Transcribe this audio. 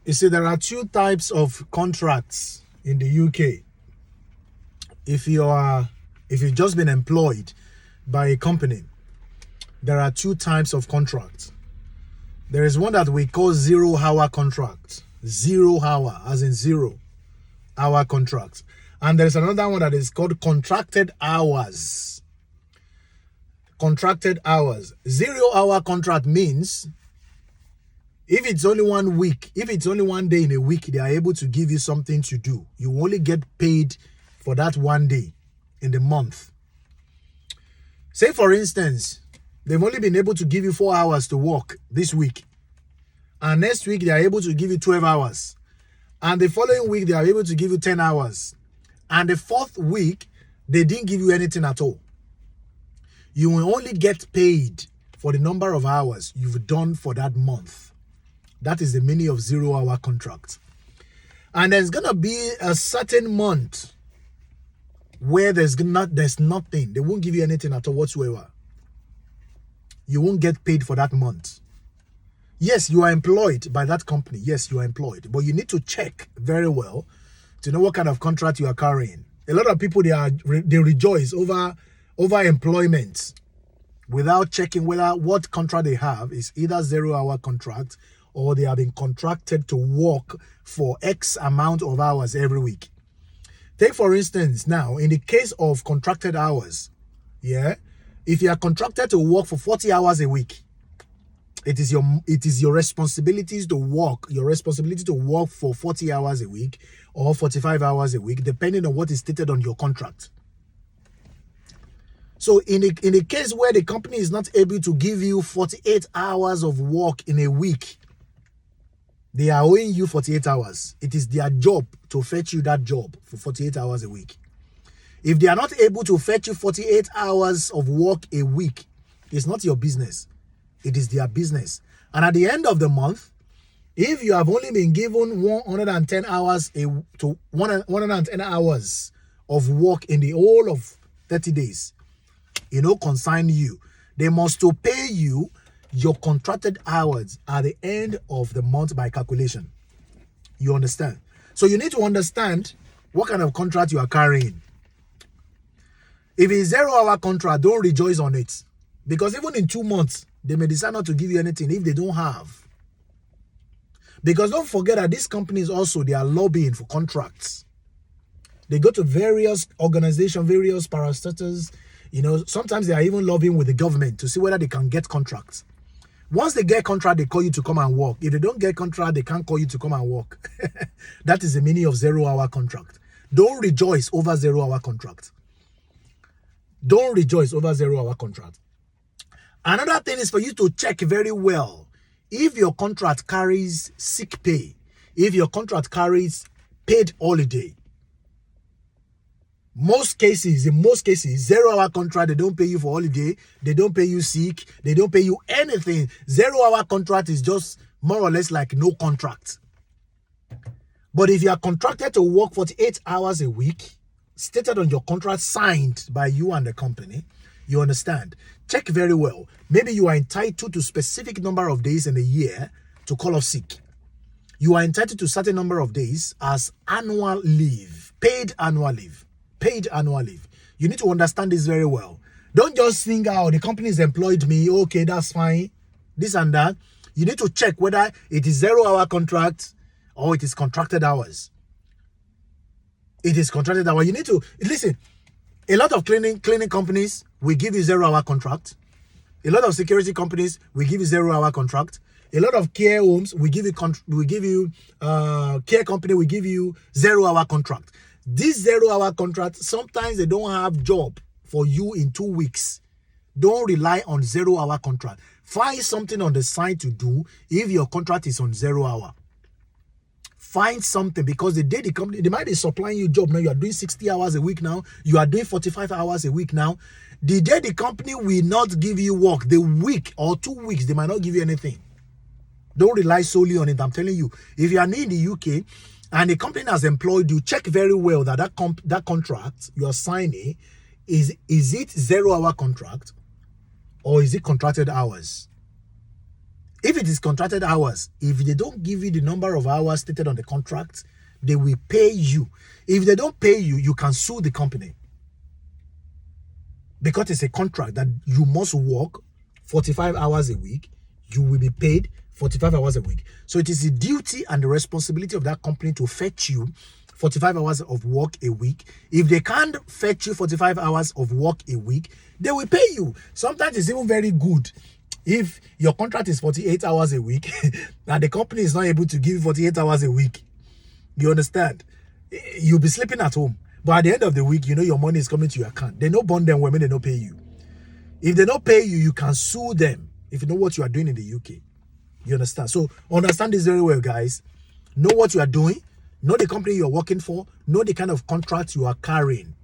You see, there are two types of contracts in the UK. If you've just been employed by a company, there are two types of contracts. There is one that we call 0-hour contract. 0 hour, as in 0-hour contract. And there's another one that is called contracted hours. Contracted hours. 0-hour contract means if it's only 1 week, if it's only 1 day in a week, they are able to give you something to do. You only get paid for that 1 day in the month. Say, for instance, they've only been able to give you 4 hours to work this week. And next week, they are able to give you 12 hours. And the following week, they are able to give you 10 hours. And the fourth week, they didn't give you anything at all. You will only get paid for the number of hours you've done for that month. That is the meaning of 0-hour contract. And there's going to be a certain month where there's nothing. They won't give you anything at all whatsoever. You won't get paid for that month. Yes, you are employed by that company. Yes, you are employed. But you need to check very well to know what kind of contract you are carrying. A lot of people, they rejoice over employment without checking whether what contract they have is either 0-hour contract or they have been contracted to work for X amount of hours every week. Take, for instance, now, in the case of contracted hours, if you are contracted to work for 40 hours a week, it is your responsibility to work for 40 hours a week or 45 hours a week, depending on what is stated on your contract. So in a case where the company is not able to give you 48 hours of work in a week, they are owing you 48 hours. It is their job to fetch you that job for 48 hours a week. If they are not able to fetch you 48 hours of work a week, it's not your business. It is their business. And at the end of the month, if you have only been given 110 hours to 110 hours of work in the whole of 30 days, consign you. They must to pay you your contracted hours at the end of the month by calculation. You understand? So you need to understand what kind of contract you are carrying. If it's 0-hour contract, don't rejoice on it. Because even in 2 months, they may decide not to give you anything if they don't have. Because don't forget that these companies also, they are lobbying for contracts. They go to various organizations, various parastatals. Sometimes they are even lobbying with the government to see whether they can get contracts. Once they get contract, they call you to come and work. If they don't get contract, they can't call you to come and work. That is the meaning of 0-hour contract. Don't rejoice over 0-hour contract. Don't rejoice over 0-hour contract. Another thing is for you to check very well if your contract carries sick pay, if your contract carries paid holiday. In most cases, 0-hour contract, they don't pay you for holiday, they don't pay you sick, they don't pay you anything. 0-hour contract is just more or less like no contract. But if you are contracted to work 48 hours a week, stated on your contract, signed by you and the company, you understand. Check very well. Maybe you are entitled to specific number of days in a year to call off sick. You are entitled to certain number of days as annual leave, paid annual leave. Paid annual leave. You need to understand this very well. Don't just think, the company has employed me. Okay, that's fine. This and that. You need to check whether it is 0-hour contract or it is contracted hours. It is contracted hours. You need to listen. A lot of cleaning companies will give you 0-hour contract. A lot of security companies will give you 0-hour contract. A lot of care homes will give you care company will give you 0-hour contract. This 0-hour contract, sometimes they don't have job for you in 2 weeks. Don't rely on 0-hour contract. Find something on the side to do if your contract is on 0-hour. Find something, because the day the company, they might be supplying you job now. You are doing 60 hours a week now. You are doing 45 hours a week now. The day the company will not give you work, the week or 2 weeks, they might not give you anything. Don't rely solely on it. I'm telling you, if you are new in the UK and the company has employed you, check very well that that contract you are signing, is it 0-hour contract or is it contracted hours? If it is contracted hours, if they don't give you the number of hours stated on the contract, they will pay you. If they don't pay you, you can sue the company. Because it's a contract that you must work 45 hours a week, you will be paid 45 hours a week. So it is the duty and the responsibility of that company to fetch you 45 hours of work a week. If they can't fetch you 45 hours of work a week, they will pay you. Sometimes it's even very good if your contract is 48 hours a week and the company is not able to give you 48 hours a week. You understand? You'll be sleeping at home. But at the end of the week, you know your money is coming to your account. They no bond them when they don't pay you. If they don't pay you, you can sue them if you know what you are doing in the UK. You understand? So understand this very well, guys. Know what you are doing. Know the company you're working for. Know the kind of contract you are carrying.